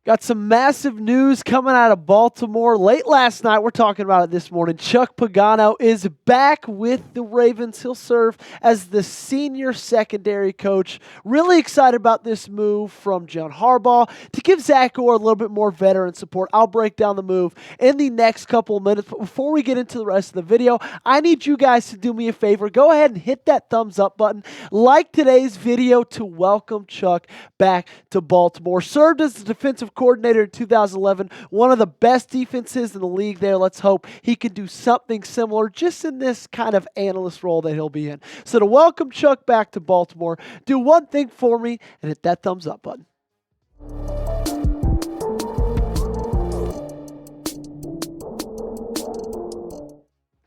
Got some massive news coming out of Baltimore. Late last night, we're talking about it this morning. Chuck Pagano is back with the Ravens. He'll serve as the senior secondary coach. Really excited about this move from John Harbaugh to give Zach Orr a little bit more veteran support. I'll break down the move in the next couple of minutes. But before we get into the rest of the video, I need you guys to do me a favor. Go ahead and hit that thumbs up button. Like today's video to welcome Chuck back to Baltimore. Served as the defensive coordinator in 2011, one of the best defenses in the league there. Let's hope he can do something similar just in this kind of analyst role that he'll be in. So to welcome Chuck back to Baltimore, do one thing for me and hit that thumbs up button.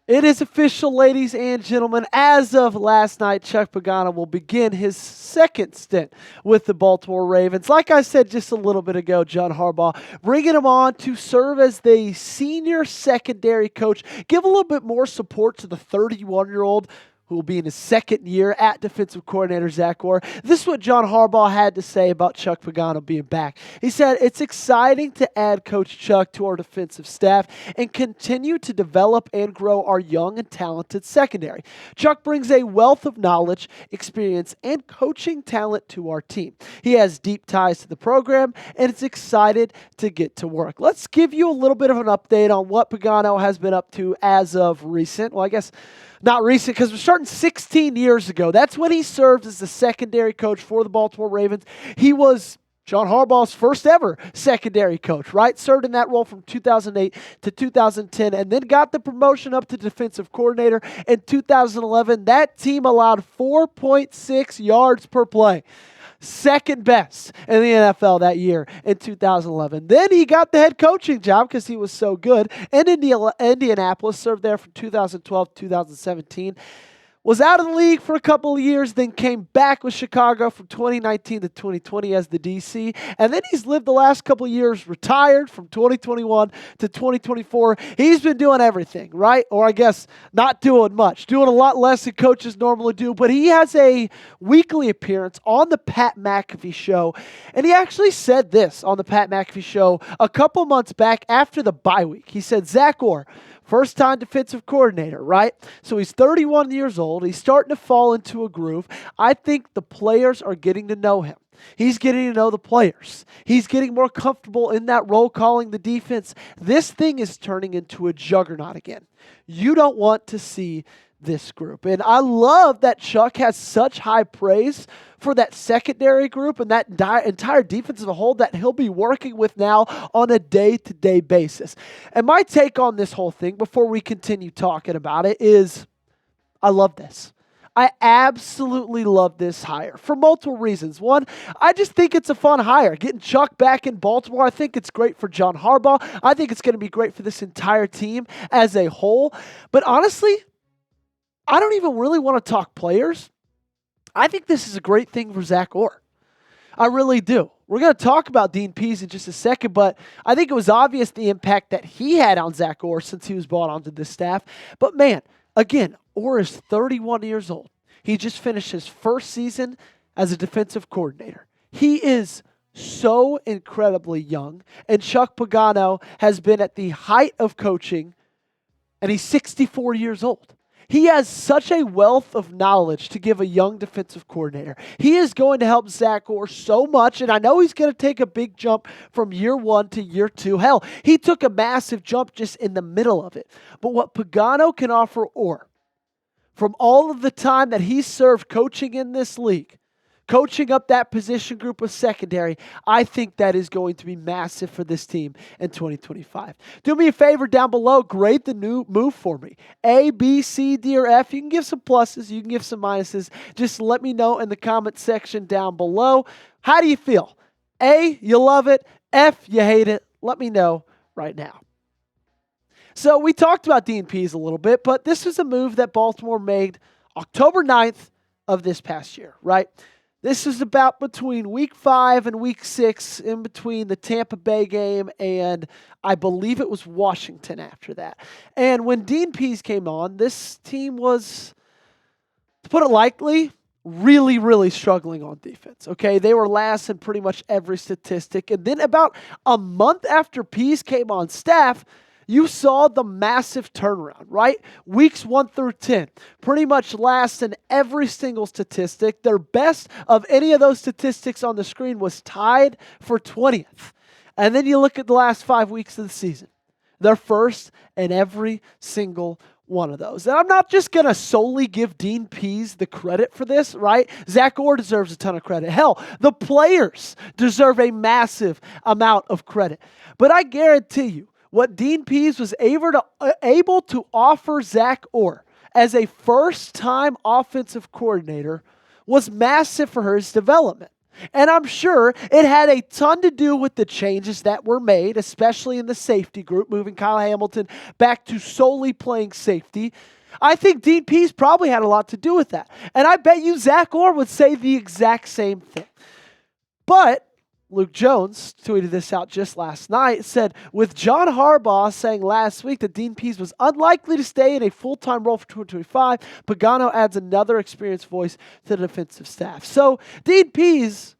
It is official, ladies and gentlemen. As of last night, Chuck Pagano will begin his second stint with the Baltimore Ravens. Like I said just a little bit ago, John Harbaugh bringing him on to serve as the senior secondary coach, give a little bit more support to the 31-year-old who will be in his second year at defensive coordinator Zach Orr. This is what John Harbaugh had to say about Chuck Pagano being back. He said, "It's exciting to add Coach Chuck to our defensive staff and continue to develop and grow our young and talented secondary. Chuck brings a wealth of knowledge, experience, and coaching talent to our team. He has deep ties to the program and is excited to get to work." Let's give you a little bit of an update on what Pagano has been up to as of recent. Well, I guess not recent, because we're starting 16 years ago. That's when he served as the secondary coach for the Baltimore Ravens. He was John Harbaugh's first ever secondary coach, right? Served in that role from 2008 to 2010 and then got the promotion up to defensive coordinator in 2011. That team allowed 4.6 yards per play. Second best in the NFL that year in 2011. Then he got the head coaching job because he was so good. And Indianapolis, served there from 2012 to 2017. Was out of the league for a couple of years, then came back with Chicago from 2019 to 2020 as the DC. And then he's lived the last couple of years retired from 2021 to 2024. He's been doing everything, right? Or I guess not doing much, doing a lot less than coaches normally do. But he has a weekly appearance on the Pat McAfee show. And he actually said this on the Pat McAfee show a couple months back after the bye week. He said, "Zach Orr, first-time defensive coordinator," right? So he's 31 years old. He's starting to fall into a groove. I think the players are getting to know him. He's getting to know the players. He's getting more comfortable in that role calling the defense. This thing is turning into a juggernaut again. You don't want to see this group. And I love that Chuck has such high praise for that secondary group and that entire defense as a whole that he'll be working with now on a day-to-day basis. And my take on this whole thing before we continue talking about it is I love this. I absolutely love this hire for multiple reasons. One, I just think it's a fun hire. Getting Chuck back in Baltimore, I think it's great for John Harbaugh. I think it's going to be great for this entire team as a whole. But honestly, I don't even really want to talk players. I think this is a great thing for Zach Orr. I really do. We're going to talk about Dean Pease in just a second, but I think it was obvious the impact that he had on Zach Orr since he was brought onto this staff. But man, again, Orr is 31 years old. He just finished his first season as a defensive coordinator. He is so incredibly young, and Chuck Pagano has been at the height of coaching, and he's 64 years old. He has such a wealth of knowledge to give a young defensive coordinator. He is going to help Zach Orr so much, and I know he's going to take a big jump from year one to year two. Hell, he took a massive jump just in the middle of it. But what Pagano can offer Orr, from all of the time that he served coaching in this league, coaching up that position group of secondary, I think that is going to be massive for this team in 2025. Do me a favor down below, grade the new move for me. A, B, C, D, or F. You can give some pluses, you can give some minuses. Just let me know in the comment section down below. How do you feel? A, you love it. F, you hate it. Let me know right now. So we talked about Dean Pease a little bit, but this was a move that Baltimore made October 9th of this past year, right? This is about between week 5 and week 6, in between the Tampa Bay game and I believe it was Washington after that. And when Dean Pease came on, this team was, to put it lightly, really, really struggling on defense, okay? They were last in pretty much every statistic. And then about a month after Pease came on staff, you saw the massive turnaround, right? Weeks 1 through 10, pretty much last in every single statistic. Their best of any of those statistics on the screen was tied for 20th. And then you look at the last 5 weeks of the season. They're first in every single one of those. And I'm not just going to solely give Dean Pease the credit for this, right? Zach Orr deserves a ton of credit. Hell, the players deserve a massive amount of credit. But I guarantee you, what Dean Pease was able to offer Zach Orr as a first-time offensive coordinator was massive for his development. And I'm sure it had a ton to do with the changes that were made, especially in the safety group, moving Kyle Hamilton back to solely playing safety. I think Dean Pease probably had a lot to do with that. And I bet you Zach Orr would say the exact same thing. But Luke Jones tweeted this out just last night, said, with John Harbaugh saying last week that Dean Pease was unlikely to stay in a full-time role for 2025, Pagano adds another experienced voice to the defensive staff. So Dean Pease,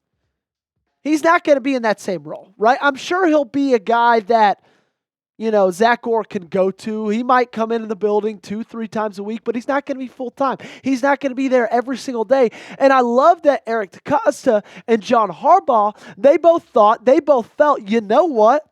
he's not going to be in that same role, right? I'm sure he'll be a guy that, Zach Orr can go to. He might come into the building 2-3 times a week, but he's not going to be full-time. He's not going to be there every single day. And I love that Eric DeCosta and John Harbaugh, they both felt, you know what?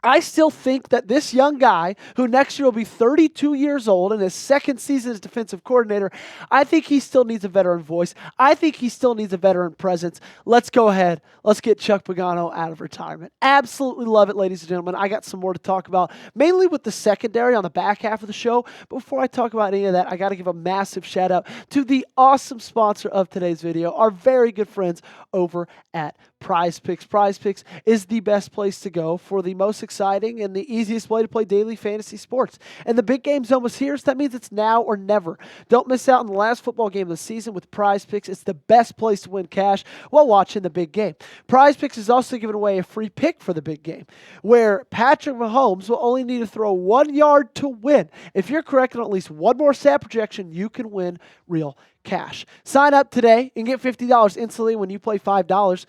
I still think that this young guy, who next year will be 32 years old in his second season as defensive coordinator, I think he still needs a veteran voice. I think he still needs a veteran presence. Let's go ahead. Let's get Chuck Pagano out of retirement. Absolutely love it, ladies and gentlemen. I got some more to talk about, mainly with the secondary on the back half of the show. But before I talk about any of that, I got to give a massive shout out to the awesome sponsor of today's video, our very good friends over at Prize Picks. Prize Picks is the best place to go for the most exciting and the easiest way to play daily fantasy sports. And the big game's almost here, so that means it's now or never. Don't miss out on the last football game of the season with Prize Picks. It's the best place to win cash while watching the big game. Prize Picks is also giving away a free pick for the big game, where Patrick Mahomes will only need to throw 1 yard to win. If you're correct on at least one more stat projection, you can win real cash. Sign up today and get $50 instantly when you play $5.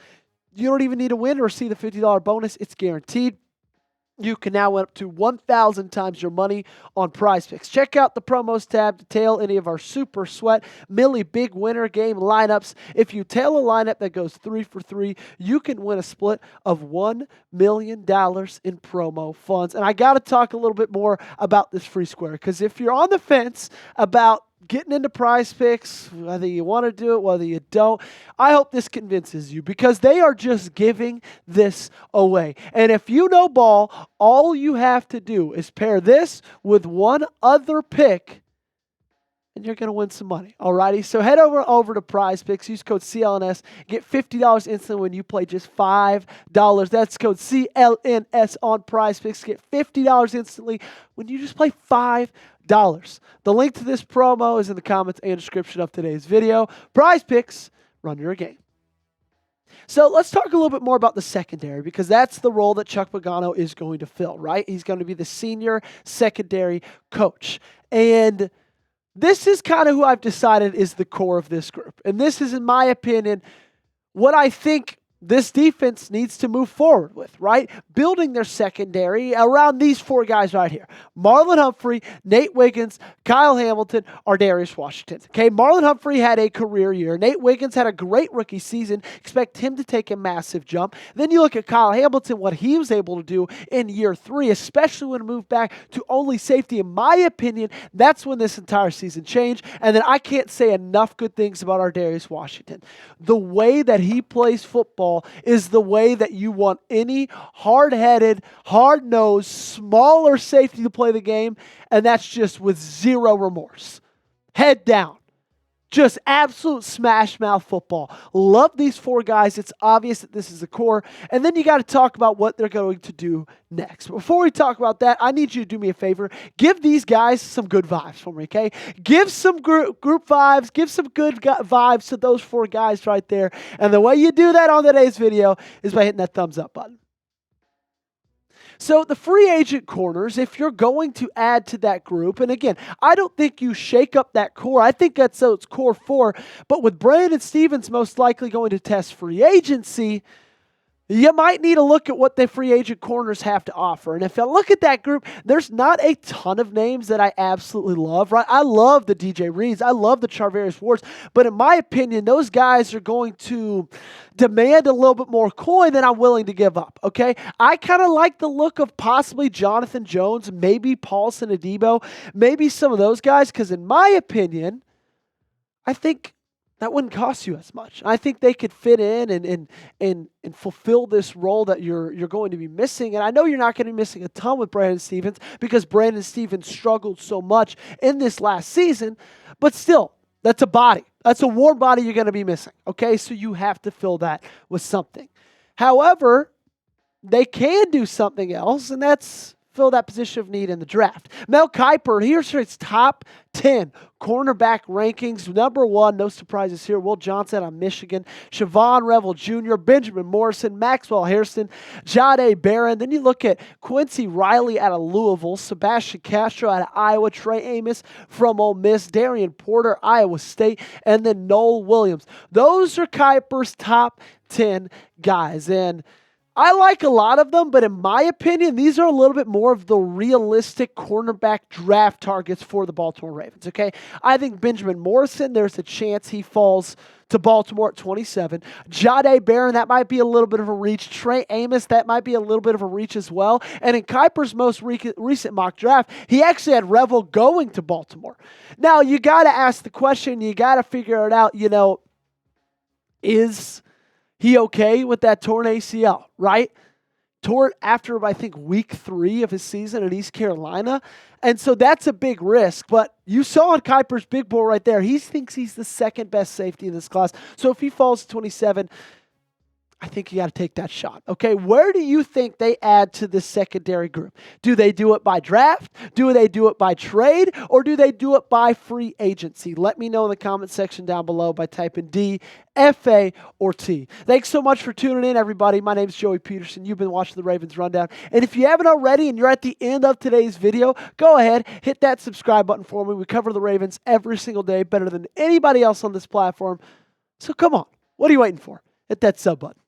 You don't even need to win to receive the $50 bonus. It's guaranteed. You can now win up to 1,000 times your money on Prize Picks. Check out the promos tab to tail any of our super sweat Millie big winner game lineups. If you tail a lineup that goes 3 for 3, you can win a split of $1 million in promo funds. And I got to talk a little bit more about this free square, because if you're on the fence about getting into Prize Picks, whether you want to do it, whether you don't, I hope this convinces you, because they are just giving this away. And if you know ball, all you have to do is pair this with one other pick, and you're going to win some money. Alrighty, so head over to Prize Picks. Use code CLNS. Get $50 instantly when you play just $5. That's code CLNS on Prize Picks. Get $50 instantly when you just play $5. The link to this promo is in the comments and description of today's video. Prize Picks, run your game. So let's talk a little bit more about the secondary, because that's the role that Chuck Pagano is going to fill, right? He's going to be the senior secondary coach. And this is kind of who I've decided is the core of this group. And this is, in my opinion, what I think this defense needs to move forward with, right? Building their secondary around these four guys right here. Marlon Humphrey, Nate Wiggins, Kyle Hamilton, Darius Washington. Okay, Marlon Humphrey had a career year. Nate Wiggins had a great rookie season. Expect him to take a massive jump. Then you look at Kyle Hamilton, what he was able to do in year 3, especially when he moved back to only safety. In my opinion, that's when this entire season changed. And then I can't say enough good things about Darius Washington. The way that he plays football is the way that you want any hard-headed, hard-nosed, smaller safety to play the game, and that's just with zero remorse. Head down. Just absolute smash mouth football. Love these four guys. It's obvious that this is the core. And then you got to talk about what they're going to do next. Before we talk about that, I need you to do me a favor. Give these guys some good vibes for me, okay? Give some group vibes. Give some good vibes to those four guys right there. And the way you do that on today's video is by hitting that thumbs up button. So the free agent corners, if you're going to add to that group, and again, I don't think you shake up that core. I think that's its core four. But with Brandon Stephens most likely going to test free agency, you might need to look at what the free agent corners have to offer. And if I look at that group, there's not a ton of names that I absolutely love, right? I love the DJ Reeds. I love the Charvarius Wards. But in my opinion, those guys are going to demand a little bit more coin than I'm willing to give up, okay? I kind of like the look of possibly Jonathan Jones, maybe Paulson Adebo, maybe some of those guys, because in my opinion, I think that wouldn't cost you as much. I think they could fit in and fulfill this role that you're going to be missing. And I know you're not going to be missing a ton with Brandon Stephens because Brandon Stephens struggled so much in this last season. But still, that's a body. That's a warm body you're going to be missing. Okay, so you have to fill that with something. However, they can do something else, and that's fill that position of need in the draft. Mel Kiper, here's his top 10 cornerback rankings. Number 1, no surprises here, Will Johnson on Michigan, Siobhan Revel Jr., Benjamin Morrison, Maxwell Hairston, Jahdae Barron. Then you look at Quincy Riley out of Louisville, Sebastian Castro out of Iowa, Trey Amos from Ole Miss, Darian Porter, Iowa State, and then Noel Williams. Those are Kiper's top 10 guys. And I like a lot of them, but in my opinion, these are a little bit more of the realistic cornerback draft targets for the Baltimore Ravens, okay? I think Benjamin Morrison, there's a chance he falls to Baltimore at 27. Jahdae Barron, that might be a little bit of a reach. Trey Amos, that might be a little bit of a reach as well. And in Kiper's most recent mock draft, he actually had Revel going to Baltimore. Now, you got to ask the question, you got to figure it out, is he okay with that torn ACL, right? Tore it after, I think, week 3 of his season in East Carolina. And so that's a big risk. But you saw on Kiper's big board right there, he thinks he's the second best safety in this class. So if he falls to 27, I think you got to take that shot. Okay, where do you think they add to this secondary group? Do they do it by draft? Do they do it by trade? Or do they do it by free agency? Let me know in the comment section down below by typing D, F, A, or T. Thanks so much for tuning in, everybody. My name is Joey Petersen. You've been watching the Ravens Rundown. And if you haven't already and you're at the end of today's video, go ahead, hit that subscribe button for me. We cover the Ravens every single day better than anybody else on this platform. So come on, what are you waiting for? Hit that sub button.